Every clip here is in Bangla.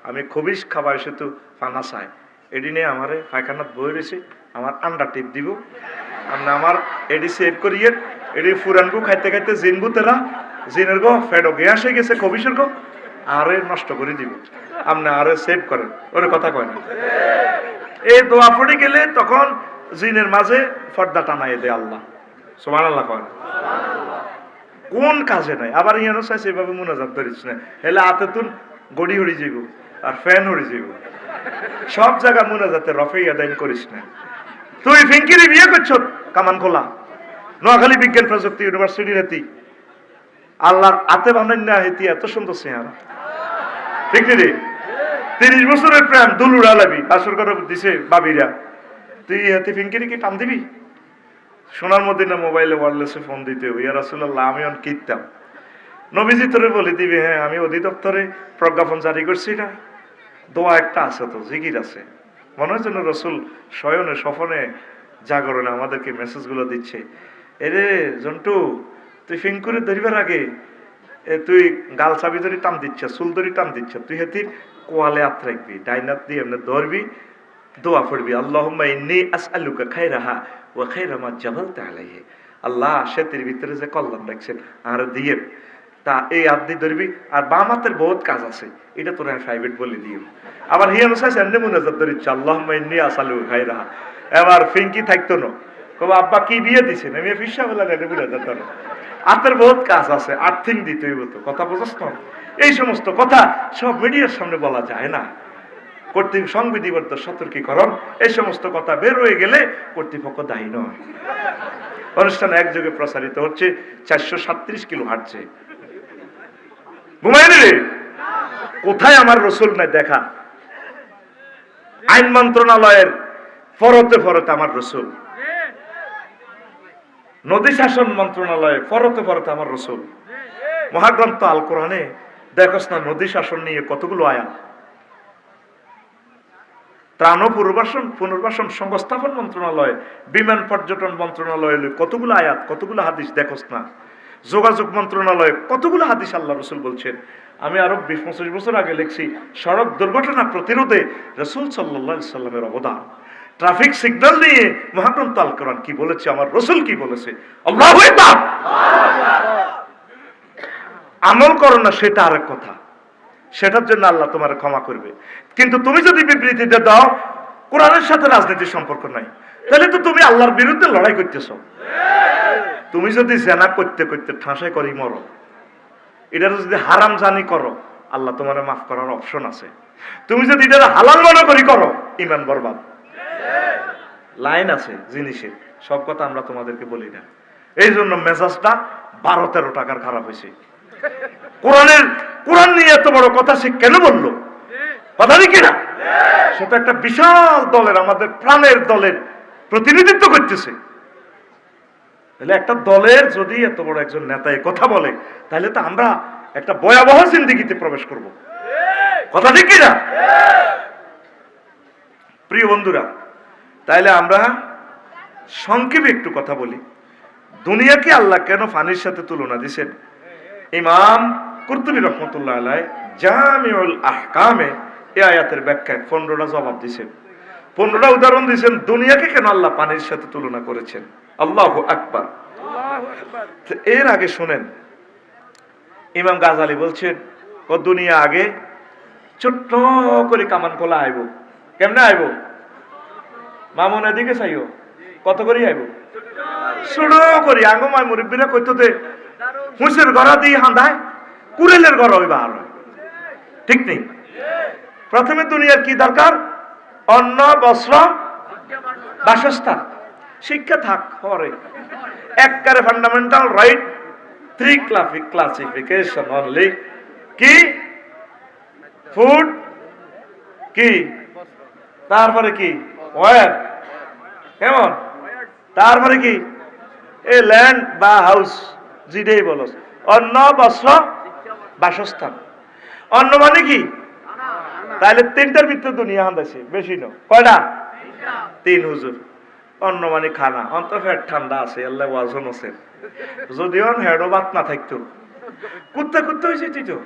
আমি খবিস খাবার সেতু ফানা চাই এটি নিয়ে আমার পায়খানাত বই রয়েছে আমার আন্ডা টিপ দিব আপনি আমার এটি সেভ করিয়ে এটি ফুরানগু খাইতে খাইতে জিনবুতেরা জিনের গো ফেডো গে আসে গেছে খবিসের গো আরে নষ্ট করে দিব আপনি আরে সেভ করেন ওরে কথা কয় না এই দোয়া পড়ে গেলে তখন জিনের মাঝে পর্দা টানাই দেয় আল্লাহ সুবহানাল্লাহ কয় না কোন কাজে নাই আবার ইয়ানো চাইছে এভাবে মুনাজাত ধরিস না হেলে হাতে তুন গড়ি হড়ি যাইব আর ফ্যান হড়ি যাইব সব জায়গা মুনাজাতে রফে আদায় করিস না তুই ফিঙ্কিরি বিয়ে করছ কামান খোলা নোয়াখালী বিজ্ঞান প্রযুক্তি ইউনিভার্সিটির হেতি আল্লাহর হাতে বানাই না হেতি এত সুন্দর চেহারা ঠিক রে 30 বছরের প্রেম দুল উড়ালাবি বাসর করে দিছে বাবিরা তুই হেতি ফিঙ্কিরি কি টান দিবি সোনার মদিনা মোবাইলে ওয়ারলেসে ফোন দিতে হবে ইয়া রাসূলুল্লাহ আমি অন কিতাম নবীজি তোরে বলে দিবে হ্যাঁ আমি অধিদপ্তরে প্রজ্ঞাপন জারি করছি না দোয়া একটা আছে তো জিকির আছে মনে হয় যেন রসুল শয়নে স্বপনে জাগরণে আমাদেরকে মেসেজগুলো দিচ্ছে এরে জন্টু তুই ফিঙ্কুরে ধরিবার আগে তুই গাল চাবি ধরি টান দিচ্ছ চুল ধরি টান দিচ্ছ তুই হেতির কোয়ালে হাত রাখবি ডাইনাত দিয়ে এমনি ধরবি দোয়া পড়বি আল্লাহুম্মা ইন্নী আসআলুকা খায়রাহা ওয়া খায়রা মা জাবালতা আলাইহি আল্লাহ সেতির ভিতরে যে কল্যাণ রাখছেন আর দিয়ে তা এই হাত দিয়ে ধরবি আর বাম হাতের বহুত কাজ আছে এটা তোর প্রাইভেট বলে দিও আবার হিয়ানো চাইছে এমনি মুনাজাত ধরিচ্ছ আল্লাহুম্মা ইন্নী আসআলুকা খায়রাহা এবার ফিঙ্কি থাকতো না কব আব্বা কি বিয়ে দিছেন আমি ফিসা বলা না মুনাজাত ধরো হাতের বহুত কাজ আছে আর্থিং দিতে হইব তো কথা বুঝছ না এই সমস্ত কথা সব মিডিয়ার সামনে বলা যায় না কর্তৃপক্ষ সংবিধিবদ্ধ সতর্কীকরণ এই সমস্ত কথা বের হয়ে গেলে কর্তৃপক্ষ দায়ী নয় অনুষ্ঠান একযোগে প্রসারিত হচ্ছে 437 কিলো হাঁটছে ঘুমায় রে কোথায় আমার রসুল নাই দেখা আইন মন্ত্রণালয়ের ফরতে ফরতে আমার রসুল নদী শাসন মন্ত্রণালয়ে ফরতে ফরতে আমার রসুল মহাগ্রন্থ আল কোরআনে দেখোস না নদী শাসন নিয়ে কতগুলো আয়াত ত্রাণ পুনর্বাসন সংস্থাপন মন্ত্রণালয় বিমান পর্যটন মন্ত্রণালয় কতগুলো আয়াত কতগুলো হাদিস দেখোস না যোগাযোগ মন্ত্রণালয় কতগুলো হাদিস আল্লাহ রসুল বলছেন আমি আরো 20-25 বছর আগে লিখছি সড়ক দুর্ঘটনা প্রতিরোধে রসুল সাল্লাল্লাহু আলাইহি সাল্লামের অবদান ট্রাফিক সিগন্যাল নিয়ে মহাগ্রন্থ আল কোরআন কি বলেছে আমার রসুল কি বলেছে আল্লাহু আকবার আমল করো না সেটা আরেক কথা সেটার জন্য আল্লাহ তোমার ক্ষমা করবে কিন্তু তুমি যদি বিবৃতিতে দাও কোরআনের সাথে রাজনীতির সম্পর্ক নাই তাহলে তো তুমি আল্লাহর বিরুদ্ধে লড়াই করতেছো তুমি যদি জেনা করতে করতে ঠাঁসাই করি মরো এটা যদি হারাম জানি করো আল্লাহ তোমার মাফ করার অপশন আছে তুমি যদি এটা হালাল মনে করি করো ঈমান বরবাদ লাইন আছে জিনিসের সব কথা আমরা তোমাদেরকে বলি না এই জন্য মেজাজটা 12-13 টাকার খারাপ হয়েছে কোরআন নিয়ে এত বড় কথা সে কেন বললো কথা কি না সেটা একটা বিশাল দলের আমাদের প্রাণের দলের প্রতিনিধিত্ব করতেছে তাহলে একটা দলের যদি এত বড় একজন নেতা এই কথা বলে তাহলে তো আমরা একটা ভয়াবহ জিন্দেগিতে প্রবেশ করব কথা ঠিক কিনা প্রিয় বন্ধুরা তাইলে আমরা সংক্ষেপে একটু কথা বলি দুনিয়াকে আল্লাহ কেন পানির সাথে তুলনা দিয়েছেন ইমাম কুরতুবী রাহমাতুল্লাহ আলাইহি জামিউল আহকামে এই আয়াতের ব্যাখ্যায় 15টা জবাব দিয়েছেন 15টা উদাহরণ দিয়েছেন দুনিয়াকে কেন আল্লাহ পানির সাথে তুলনা করেছেন আল্লাহু আকবার এর আগে শুনেন ইমাম গাজালি বলছেন ও দুনিয়া আগে ছোট্ট করে কামান খোলা আইব কেমনে আইব মামুন এদিকে চাইও কত করে আইব ছোট করি আঙ্গমায় মুরব্বীরা কইতো দে হুঁসের গড়া দিয়ে হাঁদায় কুড়েলের গড়া হইবা আর ঠিক নেই প্রথমে দুনিয়ার কি দরকার অন্ন বস্ত্র বাসস্থান শিক্ষা থাক পরে একবারে ফান্ডামেন্টাল রাইট 3 ক্লাসিফিকেশন অনলি কি ফুড কি তারপরে কি ওয়ার কেমন তারপরে কি এই ল্যান্ড বা হাউস যেটাই বলো অন্ন বস্ত্র বাসস্থান অন্ন মানে কি তাহলে 3টার ভিতরে দুনিয়া হান্দাছে বেশি ন কয়টা 3 হুজুর অন্ন মানে খানা অন্ত ফেট ঠান্ডা আছে আল্লাহ ওয়াজন আছে যদিও হেডো বাত না থাকতো কুত্তা হয়েছে তুই তো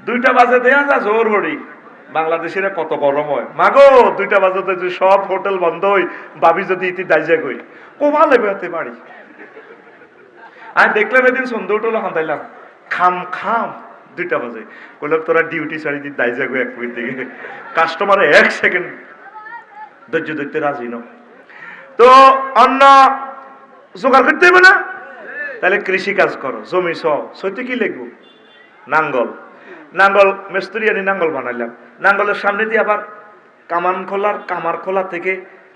2টা বাজে দেয়া যা জোর হরি বাংলাদেশের কত গরম হয় মাগো 2টা বাজতে যে সব হোটেল বন্ধ হই ভাবি যদি ইতি দাইজা গই কোমা লেবে হতে পারি আমি দেখলাম এদিন সন্ধ্যা উঠলো হাঁটাইলাম খাম খাম 2টা বাজে কইলাম তোরা ডিউটি ছাড়ি দিন দাইজা গো 1 মিনিট দিকে কাস্টমারে 1 সেকেন্ড ধৈর্য ধরতে রাজি ন তো অন্য জোগাড় করতে হবে না তাহলে কৃষি কাজ করো জমি সইতে কি লিখবো নাঙ্গল নাঙ্গল মিস্ত্রি আনি নাঙ্গল বানাইলাম নাঙ্গলের সামনে দিয়ে আবার কামার খোলা থেকে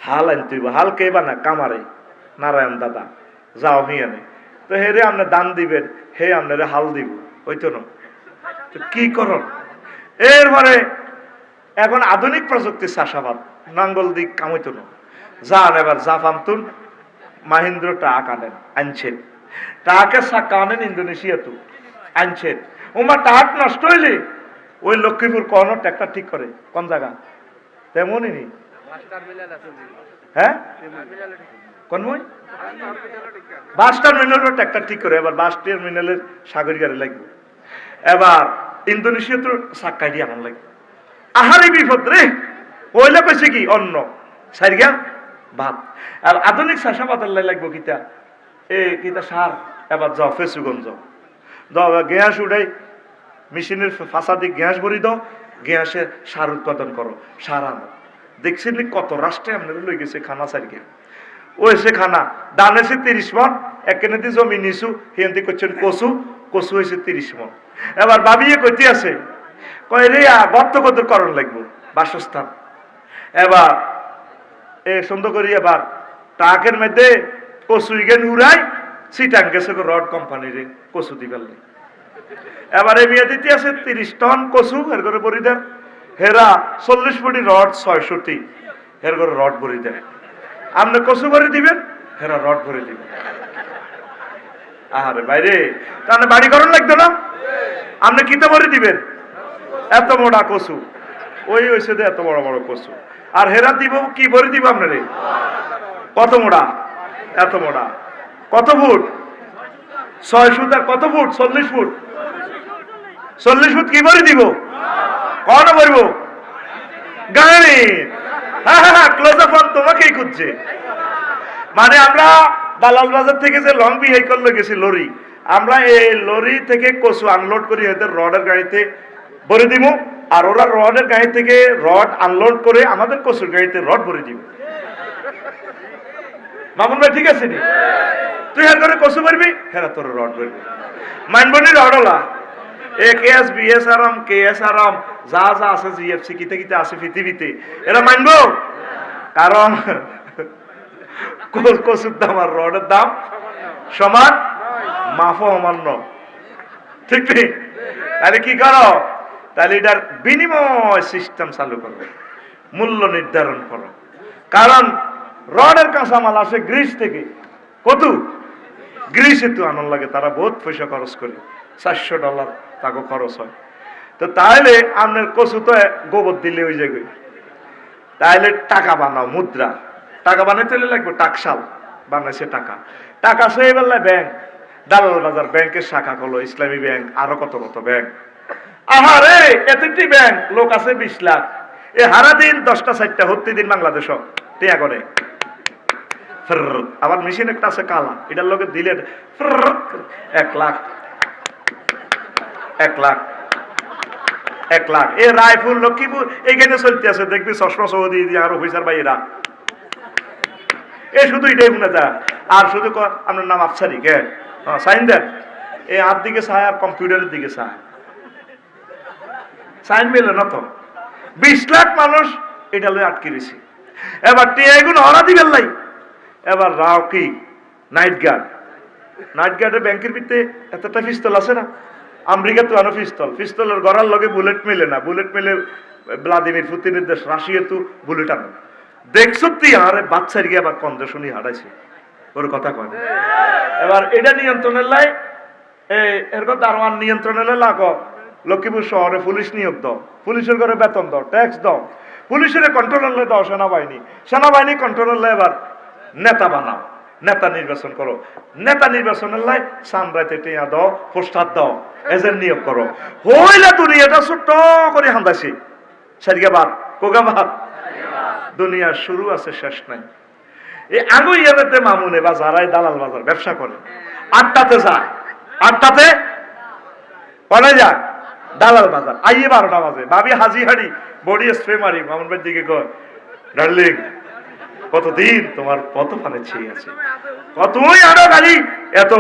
হাল আনতে হইব হাল কে বানা কামারে নারায়ণ দাদা যাও হিয়ানে তো হেরে আপনি দান দিবেন হে আপনারে হাল দিব হইতো না তো কি করন এরপরে এখন আধুনিক প্রযুক্তির চাষাবাদ নাঙ্গল দিক কামাইতো না যান এবার জাপান তুন মাহিন্দ্র ট্রাক আনেন আনছেন ট্রাকের চাকা আনেন ইন্দোনেশিয়া তো আনছেন ওমা ট্রাক নষ্ট হইলে ওই লক্ষ্মীপুর কর্নার ট্রাক্টর ঠিক করে কোন জায়গা তেমনই নি হ্যাঁ কোন মই বাস টার্মিনালের ট্রাক্টর ঠিক করে এবার বাস টার্মিনালের সাগর গাড়ি লাগবে এবার ইন্দোনেশিয়া তো চাক্কা দিয়ে আনার লাগবে আহারে বিপদ রে ওইলা কইছে কি অন্য সারিয়া ভাত আর আধুনিক চাষাবাদের লাগবো কিতা কিতা সার এবার যাও ফেসুগঞ্জ দাও গ্যাস উঠাই মেশিনের ফাঁসা দিয়ে গ্যাস ভরি দাও গ্যাসে সার উৎপাদন করো সার আনো দেখছেন কত রাষ্ট্রে আপনারা লই গেছে খানা সারিকে ও এসে খানা দান এসে 30 মন এখানে দিয়ে জমি নিছু হিন্দি করছেন কচু হয়েছে 30 মন এবার ভাবিয়ে কইতে আছে কয় রে গর্ত কত করণ লাগবো বাসস্থান এবার সুন্দর করি এবার ট্রাকের মধ্যে কচু ইগেন উড়াই সিটাং গেছে রড কোম্পানির কচু দিবার এবারে মেয়ে দিতে আছে 30 টন কচু এর করে ভরি দেন হেরা 40 ফুটি রড 600টি এর করে রড ভরি দেন আপনি কচু ভরে দিবেন হেরা রড ভরে দিবেন আরে বাইরে তাহলে বাড়ি করণ লাগতো না আপনি কিতে ভরে দিবেন এত মোটা কচু ওই হয়েছে এত বড় বড় কচু আর হেরা দিব কি ভরে দিব আপনারে কত মোটা এত মোটা কত ফুট 6 ফুট আর কত ফুট 40 ফুট 40 ফুট কি ভরে দিব কত ভরবো গাড়ি হ্যাঁ ক্লোজ আপ অন তোমাকেই খুঁজছে মানে আমরা দালাল বাজার থেকে যে লং ভেহিকল গেছি লরি আমরা এই লরি থেকে কচু আনলোড করি এদের রডের গাড়িতে ভরে দিব আর ওরা রডের গাড়ি থেকে রড আনলোড করে আমাদের কচুর গাড়িতে রড ভরে দিব মামুন ভাই ঠিক আছে নি তুই আর করে কচু ভরবি হ্যাঁ তোর রড ভরবি মাইনবনি রডলা একেএস বিএস আরাম কেএস আরাম যা যা আছে জিএফসি কিতে কিতে আছে পৃথিবীতে এরা মানবো কারণ কচুর দাম আর রডের দাম সমান মাফও অমান্য ঠিক ঠিক তাহলে কি করো তাহলে এটার বিনিময় সিস্টেম চালু করো মূল্য নির্ধারণ করো কারণ রডের কাঁচামাল আসে গ্রিস থেকে কত গ্রিসে তো আনন্দ লাগে তারা বহুত পয়সা খরচ করে $400 তাকে খরচ হয় তো তাহলে আপনার কচু তো গোবর দিলে ওই জায়গায় তাহলে টাকা বানাও মুদ্রা টাকা বানাইতে লাগবে টাকশাল বানাইছে টাকা সে বেলায় ব্যাংক দালাল বাজার ব্যাংকের শাখা হলো ইসলামী ব্যাংক আরো কত কত ব্যাংক আহারে এতটি ব্যাংক লোক আছে 20 লাখ এ হারা দিন 10টা 4টা হত্যি দিন বাংলাদেশ টিয়া করে আবার মেশিন একটা আছে কালা এটার লোকে দিলে 1 লাখ 1 লাখ 1 লাখ এ রায়পুর লক্ষ্মীপুর এইখানে চলতে আছে দেখবি চশমা সৌদি দিয়ে আর অফিসার ভাইয়েরা এ শুধু এটাই শুনে যা আর শুধু আপনার নাম আফসারি কে সাইন দেন এই হাত দিকে চায় আর কম্পিউটারের দিকে চায় সাইন মেলে না তো 20 লাখ মানুষ এটা লয়ে আটকে রয়েছে এবার টিয়াগুলো হরা দিবেন লাই এবার রাও কি নাইট গার্ডে ব্যাংকের ভিতরে এতটা পিস্তল আছে না আমেরিকা তো আনো পিস্তলের গড়ার লগে বুলেট মেলে না বুলেট মেলে ভ্লাদিমির পুতিনের দেশ রাশিয়া তো বুলেট আনো দেখছো তুই আরে বাচ্চার গিয়ে আবার কন্দে শুনি হারাইছে ওর কথা কয় এবার এটা নিয়ন্ত্রণের লাই এরকম দারোয়ান নিয়ন্ত্রণের লাই লাগো লক্ষ্মীপুর শহরে পুলিশ নিয়োগ দাও পুলিশের ঘরে বেতন দাও ট্যাক্স দাও পুলিশের কন্ট্রোলার দাও সেনাবাহিনী কন্ট্রোলার এবার নেতা বানাও নেতা নির্বাচন করো, নেতা নির্বাচনের লাই সামরাইতে টিয়া দাও, পোস্টার দাও, এজেন্ট নিয়োগ করো। হইলে দুনিয়াটা ছোট্ট করে হান্দাছি, সেদিকে বাদ কোগা বাদ, দুনিয়ার শুরু আছে শেষ নাই। এই আগুইয়াতে মামুনে বা যারাই দালাল বাজার ব্যবসা করে, আটটাতে যায়, আটটাতে কনে যায় দালাল বাজার, আইয়ে 12টা বাজে, ভাবি হাজি হাড়ি বডি স্প্রে মারি, মামুন ভাইয়ের দিকে কয়, ডার্লিং কতদিন তোমার কত পানে ছেয়ে আছে, কতই আরো গাড়ি এত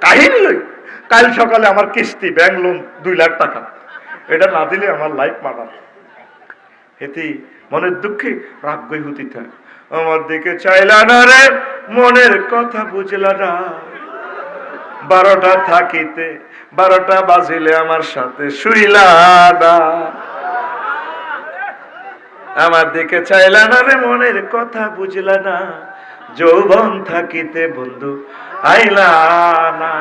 কাহিনী লই, কাল সকালে আমার কিস্তি ব্যাংক লোন 2 লাখ টাকা, এটা না দিলে আমার লাইফ মানার। এতে মনের দুঃখে রাগ গই হতি থাকে, আমার দিকে চাইলা না রে, মনের কথা বুঝলা না, 12টা থাকিতে 12টা বাজিলে আমার সাথে শুইলা না, আমার দিকে চাইলা না রে, মনের কথা বুঝলা না, যৌবন থাকিতে বন্ধু আইলা না।